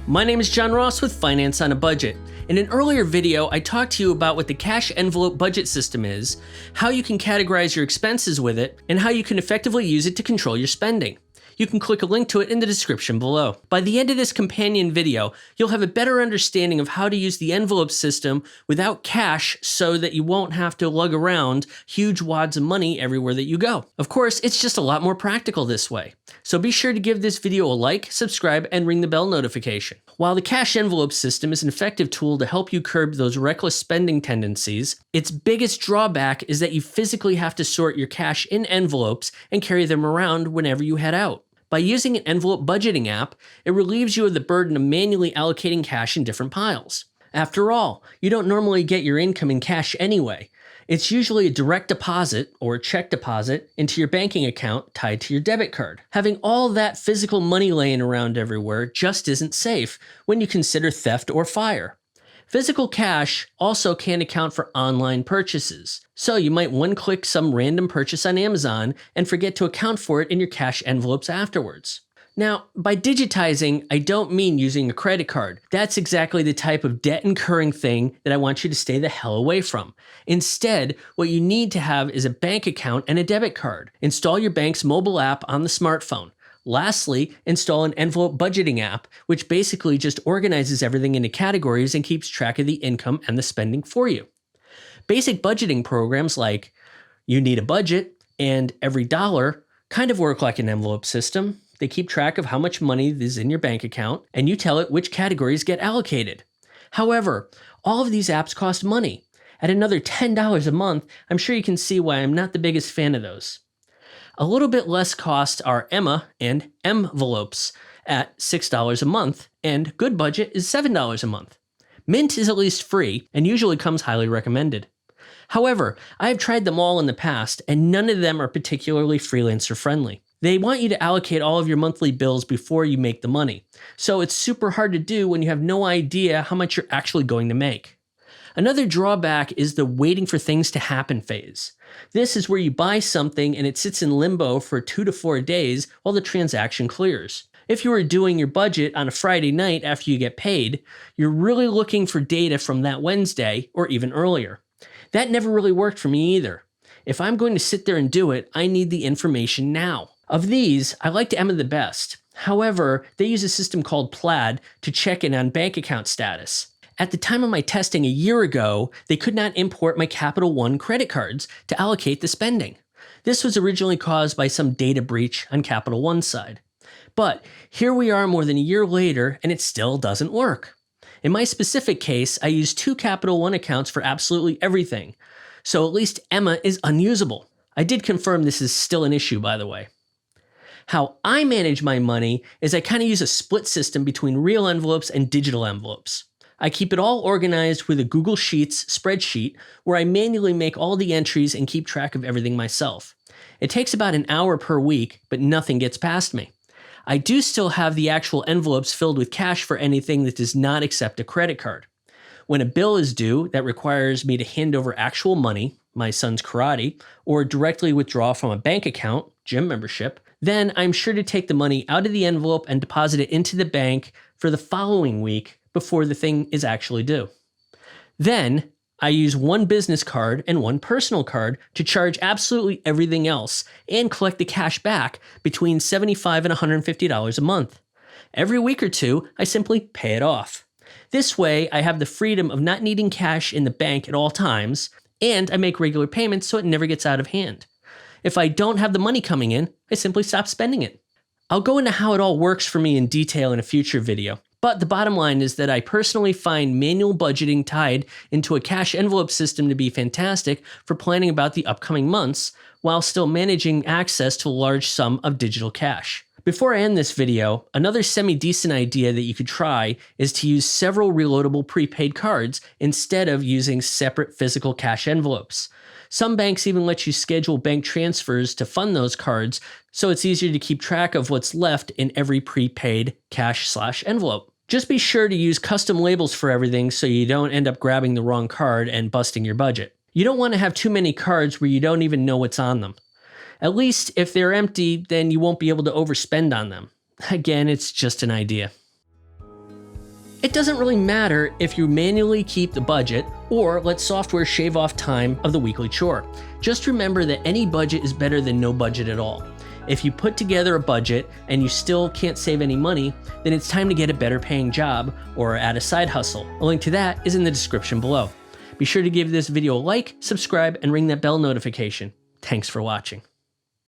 My name is John Ross with Finance on a Budget. In an earlier video, I talked to you about what the cash envelope budget system is, how you can categorize your expenses with it, and how you can effectively use it to control your spending. You can click a link to it in the description below. By the end of this companion video, you'll have a better understanding of how to use the envelope system without cash so that you won't have to lug around huge wads of money everywhere that you go. Of course, it's just a lot more practical this way. So be sure to give this video a like, subscribe, and ring the bell notification. While the cash envelope system is an effective tool to help you curb those reckless spending tendencies, its biggest drawback is that you physically have to sort your cash in envelopes and carry them around whenever you head out. By using an envelope budgeting app, it relieves you of the burden of manually allocating cash in different piles. After all, you don't normally get your income in cash anyway. It's usually a direct deposit or a check deposit into your banking account tied to your debit card. Having all that physical money laying around everywhere just isn't safe when you consider theft or fire. Physical cash also can't account for online purchases, so you might one-click some random purchase on Amazon and forget to account for it in your cash envelopes afterwards. Now, by digitizing, I don't mean using a credit card. That's exactly the type of debt-incurring thing that I want you to stay the hell away from. Instead, what you need to have is a bank account and a debit card. Install your bank's mobile app on the smartphone. Lastly, install an envelope budgeting app, which basically just organizes everything into categories and keeps track of the income and the spending for you. Basic budgeting programs like You Need a Budget and Every Dollar kind of work like an envelope system. They keep track of how much money is in your bank account, and you tell it which categories get allocated. However, all of these apps cost money. At another $10 a month, I'm sure you can see why I'm not the biggest fan of those. A little bit less cost are Emma and Envelopes at $6 a month, and Good Budget is $7 a month. Mint is at least free and usually comes highly recommended. However, I have tried them all in the past, and none of them are particularly freelancer friendly. They want you to allocate all of your monthly bills before you make the money, so it's super hard to do when you have no idea how much you're actually going to make. Another drawback is the waiting for things to happen phase. This is where you buy something and it sits in limbo for 2 to 4 days while the transaction clears. If you were doing your budget on a Friday night after you get paid, you're really looking for data from that Wednesday or even earlier. That never really worked for me either. If I'm going to sit there and do it, I need the information now. Of these, I liked Emma the best. However, they use a system called Plaid to check in on bank account status. At the time of my testing a year ago, they could not import my Capital One credit cards to allocate the spending. This was originally caused by some data breach on Capital One's side. But here we are more than a year later, and it still doesn't work. In my specific case, I used 2 Capital One accounts for absolutely everything, so at least Emma is unusable. I did confirm this is still an issue, by the way. How I manage my money is I kind of use a split system between real envelopes and digital envelopes. I keep it all organized with a Google Sheets spreadsheet where I manually make all the entries and keep track of everything myself. It takes about an hour per week, but nothing gets past me. I do still have the actual envelopes filled with cash for anything that does not accept a credit card. When a bill is due that requires me to hand over actual money, my son's karate, or directly withdraw from a bank account, gym membership, then I'm sure to take the money out of the envelope and deposit it into the bank for the following week before the thing is actually due. Then, I use one business card and one personal card to charge absolutely everything else and collect the cash back between $75 and $150 a month. Every week or two, I simply pay it off. This way, I have the freedom of not needing cash in the bank at all times, and I make regular payments so it never gets out of hand. If I don't have the money coming in, I simply stop spending it. I'll go into how it all works for me in detail in a future video, but the bottom line is that I personally find manual budgeting tied into a cash envelope system to be fantastic for planning about the upcoming months while still managing access to a large sum of digital cash. Before I end this video, another semi-decent idea that you could try is to use several reloadable prepaid cards instead of using separate physical cash envelopes. Some banks even let you schedule bank transfers to fund those cards, so it's easier to keep track of what's left in every prepaid cash/envelope. Just be sure to use custom labels for everything so you don't end up grabbing the wrong card and busting your budget. You don't want to have too many cards where you don't even know what's on them. At least if they're empty, then you won't be able to overspend on them. Again, it's just an idea. It doesn't really matter if you manually keep the budget or let software shave off time of the weekly chore. Just remember that any budget is better than no budget at all. If you put together a budget and you still can't save any money, then it's time to get a better paying job or add a side hustle. A link to that is in the description below. Be sure to give this video a like, subscribe, and ring that bell notification. Thanks for watching.